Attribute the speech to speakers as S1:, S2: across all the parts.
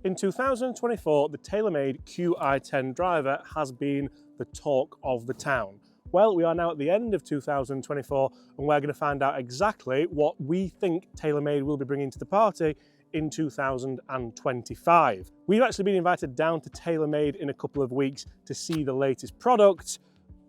S1: In 2024, the TaylorMade QI10 driver has been the talk of the town. Well, we are now at the end of 2024 and we're going to find out exactly what we think TaylorMade will be bringing to the party in 2025. We've actually been invited down to TaylorMade in a couple of weeks to see the latest product,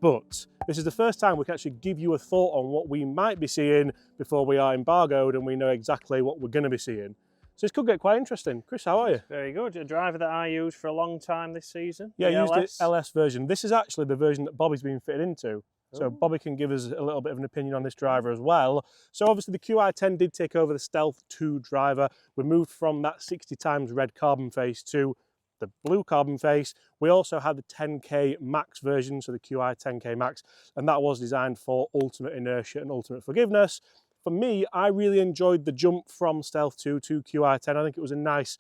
S1: but this is the first time we can actually give you a thought on what we might be seeing before we are embargoed and we know exactly what we're going to be seeing. So this could get quite interesting. Chris, how are you?
S2: Very good. A driver that I used for a long time this season.
S1: Yeah, I used
S2: LS.
S1: the LS version. This is actually the version that Bobby's been fitted into. So
S2: Ooh.
S1: Bobby can give us a little bit of an opinion on this driver as well. So obviously the QI10 did take over the Stealth 2 driver. We moved from that 60 times red carbon face to the blue carbon face. We also had the 10K Max version, so the QI 10K Max, and that was designed for ultimate inertia and ultimate forgiveness. For me, I really enjoyed the jump from Stealth 2 to QI10. I think it was a nice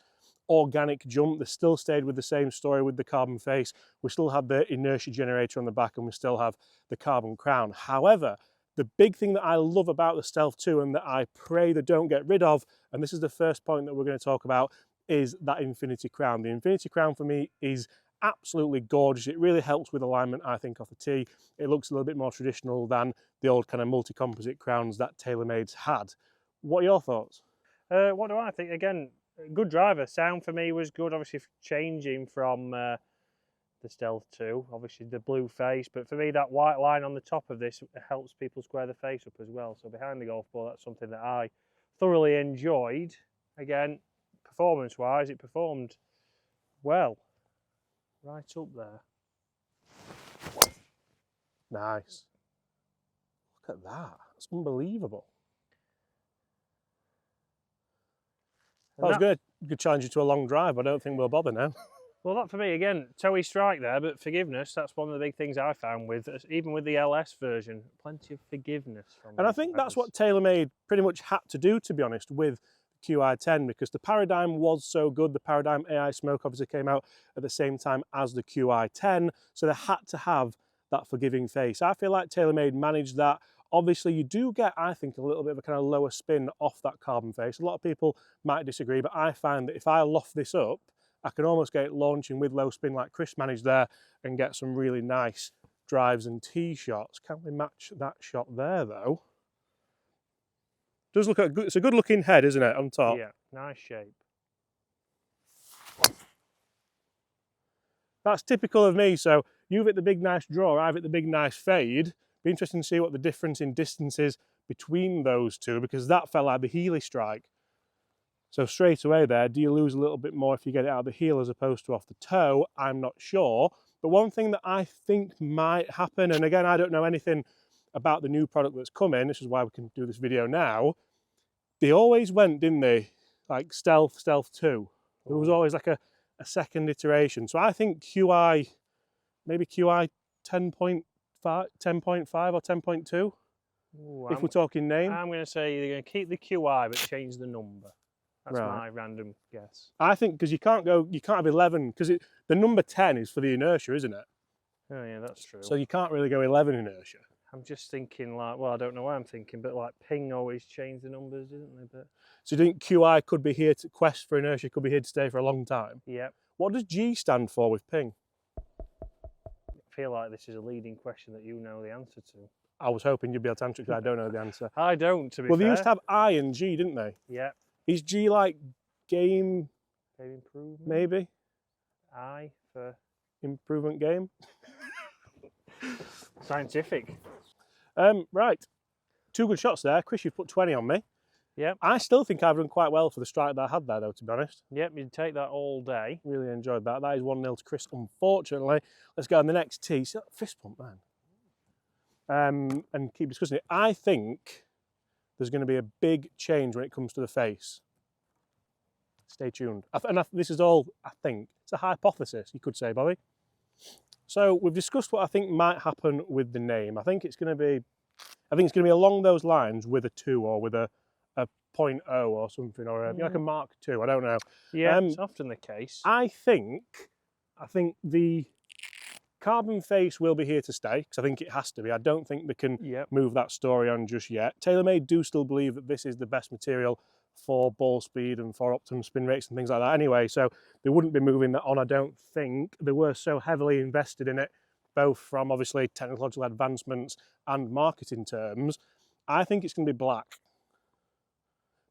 S1: organic jump. They still stayed with the same story with the carbon face. We still had the inertia generator on the back and we still have the carbon crown. However, the big thing that I love about the Stealth 2 and that I pray they don't get rid of, and this is the first point that we're going to talk about, is that infinity crown. The infinity crown for me is absolutely gorgeous. It really helps with alignment, I think, off the tee. It looks a little bit more traditional than the old kind of multi-composite crowns that TaylorMade's had. What are your thoughts?
S2: What do I think? Again, good driver. Sound for me was good. Obviously changing from the Stealth 2, obviously the blue face, but for me that white line on the top of this helps people square the face up as well. So behind the golf ball, that's something that I thoroughly enjoyed. Again, performance-wise, it performed well. Right up there.
S1: Nice. Look at that. That's unbelievable. I was going to challenge you to a long drive, but I don't think we'll bother now.
S2: Well, that for me, again, toey strike there, but forgiveness, that's one of the big things I found with, even with the LS version, plenty of forgiveness.
S1: And I think that's what TaylorMade pretty much had to do, to be honest, with QI10, because the Paradigm was so good. The Paradigm AI Smoke obviously came out at the same time as the QI10, so they had to have that forgiving face. I feel like TaylorMade managed that. Obviously, you do get, I think, a little bit of a kind of lower spin off that carbon face. A lot of people might disagree, but I find that if I loft this up, I can almost get it launching with low spin like Chris managed there and get some really nice drives and tee shots. Can't we match that shot there, though? Does look at it's a good looking head, isn't it, on top?
S2: Yeah, nice shape.
S1: That's typical of me. So you've hit the big nice draw, I've hit the big nice fade. Be interesting to see what the difference in distance is between those two, because that felt like the Healy strike. So straight away there, do you lose a little bit more if you get it out of the heel as opposed to off the toe? I'm not sure. But one thing that I think might happen, and again, I don't know anything about the new product that's coming, this is why we can do this video now. They always went, didn't they? Like Stealth, Stealth 2. There was always like a second iteration. So I think maybe QI 10.5 or 10.2, if we're talking name.
S2: I'm going to say they're going to keep the QI but change the number. That's
S1: right.
S2: My random guess.
S1: I think because you can't have 11, because the number 10 is for the inertia, isn't it?
S2: Oh yeah, that's true.
S1: So you can't really go 11 inertia.
S2: I'm just thinking like, well, I don't know why I'm thinking, but like Ping always changed the numbers, didn't they? But
S1: so you think QI could be here to quest for inertia, could be here to stay for a long time?
S2: yeah.
S1: What does G stand for with Ping?
S2: I feel like this is a leading question that you know the answer to.
S1: I was hoping you'd be able to answer it because I don't know the answer.
S2: I don't, to be fair.
S1: Well, they used to have I and G, didn't they?
S2: Yeah.
S1: Is G like game?
S2: Game improvement?
S1: Maybe.
S2: I for
S1: Improvement game?
S2: scientific.
S1: Right. 2 good shots there. Chris, you've put 20 on me.
S2: Yep.
S1: I still think I've done quite well for the strike that I had there, though, to be honest.
S2: Yep, you'd take that all day.
S1: Really enjoyed that. That is 1-0 to Chris, unfortunately. Let's go on the next tee. See that fist pump, man? And keep discussing it. I think there's going to be a big change when it comes to the face. Stay tuned. This is all, I think. It's a hypothesis, you could say, Bobby. So we've discussed what I think might happen with the name. I think it's going to be along those lines with a 2 or with a 0.0 or something, or like a Mark II. I don't know.
S2: Yeah, it's often the case.
S1: I think the carbon face will be here to stay, because I think it has to be. I don't think they can move that story on just yet. TaylorMade do still believe that this is the best material for ball speed and for optimum spin rates and things like that anyway, so they wouldn't be moving that on, I don't think. They were so heavily invested in it, both from obviously technological advancements and marketing terms. I think it's going to be black,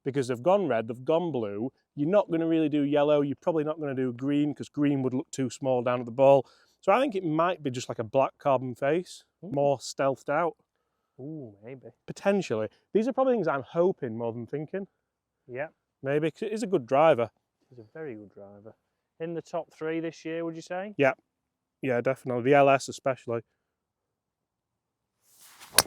S1: because they've gone red, they've gone blue. You're not going to really do yellow, you're probably not going to do green, because green would look too small down at the ball. So I think it might be just like a black carbon face, more stealthed out.
S2: Ooh, maybe.
S1: Potentially. These are probably things I'm hoping more than thinking.
S2: Yeah.
S1: Maybe, because it is a good driver.
S2: He's a very good driver. In the top 3 this year, would you say?
S1: Yeah. Yeah, definitely. The LS especially.
S2: Nice.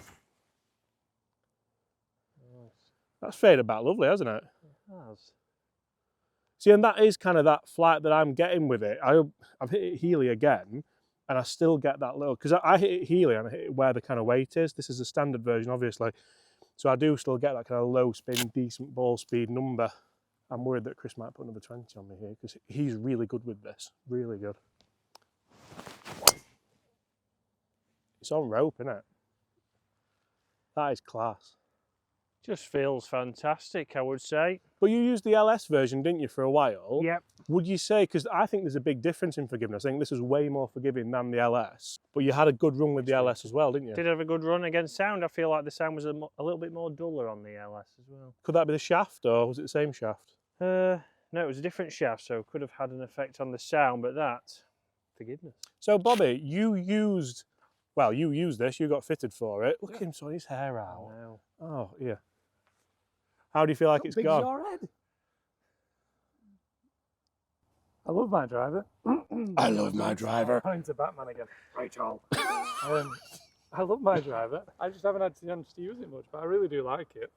S1: That's faded back lovely, hasn't it?
S2: It has.
S1: See, and that is kind of that flight that I'm getting with it. I've hit it Healy again, and I still get that little, because I hit it Healy and I hit it where the kind of weight is. This is the standard version, obviously. So I do still get that kind of low spin, decent ball speed number. I'm worried that Chris might put another 20 on me here, because he's really good with this. Really good. It's on rope, isn't it? That is class.
S2: Just feels fantastic, I would say.
S1: But you used the LS version, didn't you, for a while?
S2: Yep.
S1: Would you say, because I think there's a big difference in forgiveness. I think this is way more forgiving than the LS. But you had a good run with the LS as well, didn't you?
S2: Did have a good run against sound. I feel like the sound was a little bit more duller on the LS as well.
S1: Could that be the shaft, or was it the same shaft?
S2: No, it was a different shaft, so it could have had an effect on the sound, but that, forgiveness.
S1: So, Bobby, you used this, you got fitted for it. Look at him sorting his hair out.
S2: Wow.
S1: Oh, yeah. How do you feel like it's gone?
S3: Your head. I love my driver.
S1: I love my driver.
S3: I'm to Batman again. Rachel. I love my driver. I just haven't had a chance to use it much, but I really do like it.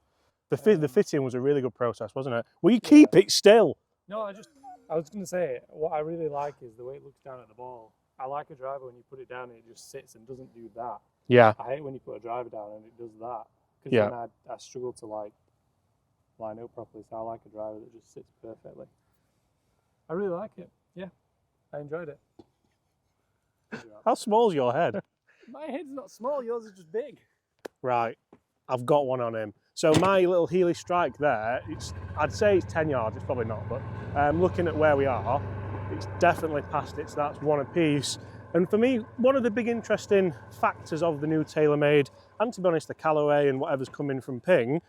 S1: The fitting was a really good process, wasn't it? Will you keep it still?
S3: No, I was going to say, what I really like is the way it looks down at the ball. I like a driver when you put it down and it just sits and doesn't do that.
S1: Yeah.
S3: I hate when you put a driver down and it does that. Because
S1: Yeah.
S3: then I struggle to like line up properly, so I like a driver that just sits perfectly. I really like it. Yeah, I enjoyed it.
S1: How small's your head?
S3: My head's not small, yours is just big.
S1: Right, I've got one on him. So my little Healy strike there, I'd say it's 10 yards, it's probably not, but looking at where we are, it's definitely past it, so that's one apiece. And for me, one of the big interesting factors of the new TaylorMade, and to be honest, the Callaway and whatever's coming from Ping,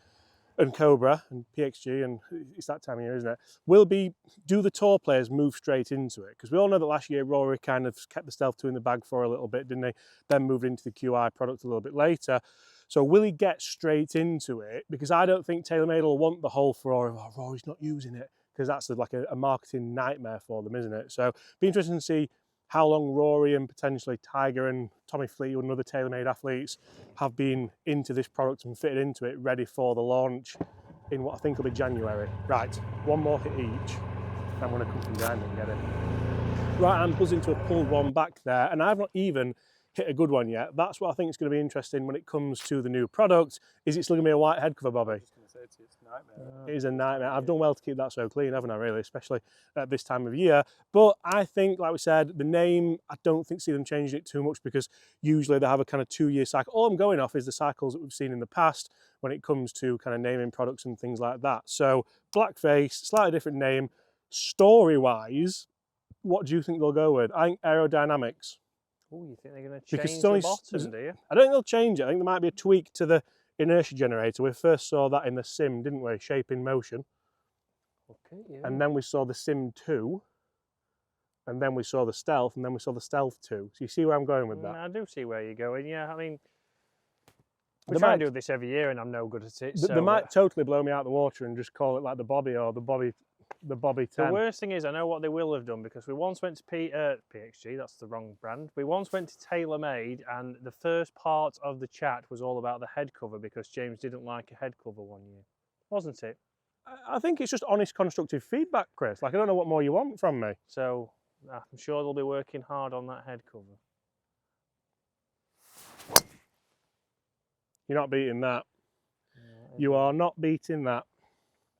S1: and Cobra and PXG, and it's that time of year, isn't it, will be, do the tour players move straight into it? Because we all know that last year Rory kind of kept the Stealth 2 in the bag for a little bit, didn't he? Then moved into the QI product a little bit later. So will he get straight into it? Because I don't think TaylorMade will want the whole furore of, oh, Rory's not using it, because that's like a marketing nightmare for them, isn't it? So be interesting to see how long Rory and potentially Tiger and Tommy Fleetwood and other TaylorMade athletes have been into this product and fitted into it, ready for the launch in what I think will be January. Right, one more hit each. I'm going to come from behind and get it. Right, I'm buzzing to a pulled one back there, and I've not even hit a good one yet. That's what I think is going to be interesting when it comes to the new product. Is it still going to be a white head cover, Bobby?
S3: I was going to say it's a nightmare.
S1: It is a nightmare. I've done well to keep that so clean, haven't I, really, especially at this time of year. But I think, like we said, the name, I don't see them changing it too much, because usually they have a kind of 2-year cycle. All I'm going off is the cycles that we've seen in the past when it comes to kind of naming products and things like that. So blackface, slightly different name. Story-wise, what do you think they'll go with? I think aerodynamics.
S2: Oh, you think they're going to change
S1: only
S2: the bottom, do you?
S1: I don't think they'll change it. I think there might be a tweak to the inertia generator. We first saw that in the Sim, didn't we? Shape in motion.
S2: Okay, yeah.
S1: And then we saw the Sim 2. And then we saw the Stealth. And then we saw the Stealth 2. So you see where I'm going with that?
S2: I do see where you're going, yeah. I mean, we
S1: They
S2: try
S1: might-
S2: and do this every year and I'm no good at it.
S1: They
S2: So,
S1: might totally blow me out of the water and just call it like the Bobby or the Bobby 10.
S2: the worst thing is, I know what they will have done, because we once went to PXG, that's the wrong brand. We once went to TaylorMade, and the first part of the chat was all about the head cover, because James didn't like a head cover one year, wasn't it?
S1: I think it's just honest, constructive feedback, Chris. Like, I don't know what more you want from me.
S2: So I'm sure they'll be working hard on that head cover.
S1: You're not beating that.
S2: Yeah,
S1: You are not beating that.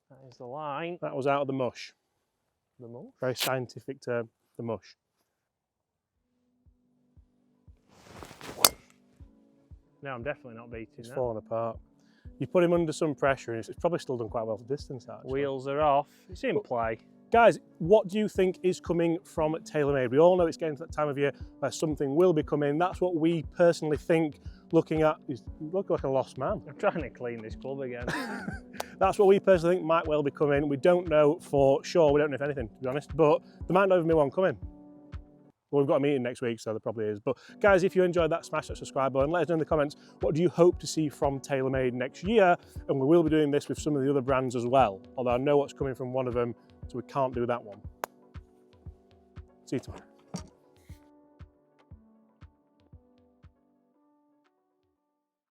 S2: That is the line.
S1: That was out of the mush.
S2: The mush.
S1: Very scientific term, the mush.
S2: No, I'm definitely not beating
S1: It's
S2: that.
S1: falling apart. You put him under some pressure and it's probably still done quite well for distance actually.
S2: Wheels are off. It's in play.
S1: Guys, what do you think is coming from TaylorMade? We all know it's getting to that time of year where something will be coming. That's what we personally think. Looking at, you look like a lost man.
S2: I'm trying to clean this club again.
S1: That's what we personally think might well be coming. We don't know for sure. We don't know if anything, to be honest, but there might not even be one coming. Well, we've got a meeting next week, so there probably is. But guys, if you enjoyed that, smash that subscribe button. Let us know in the comments, what do you hope to see from TaylorMade next year? And we will be doing this with some of the other brands as well. Although I know what's coming from one of them, so we can't do that one. See you tomorrow.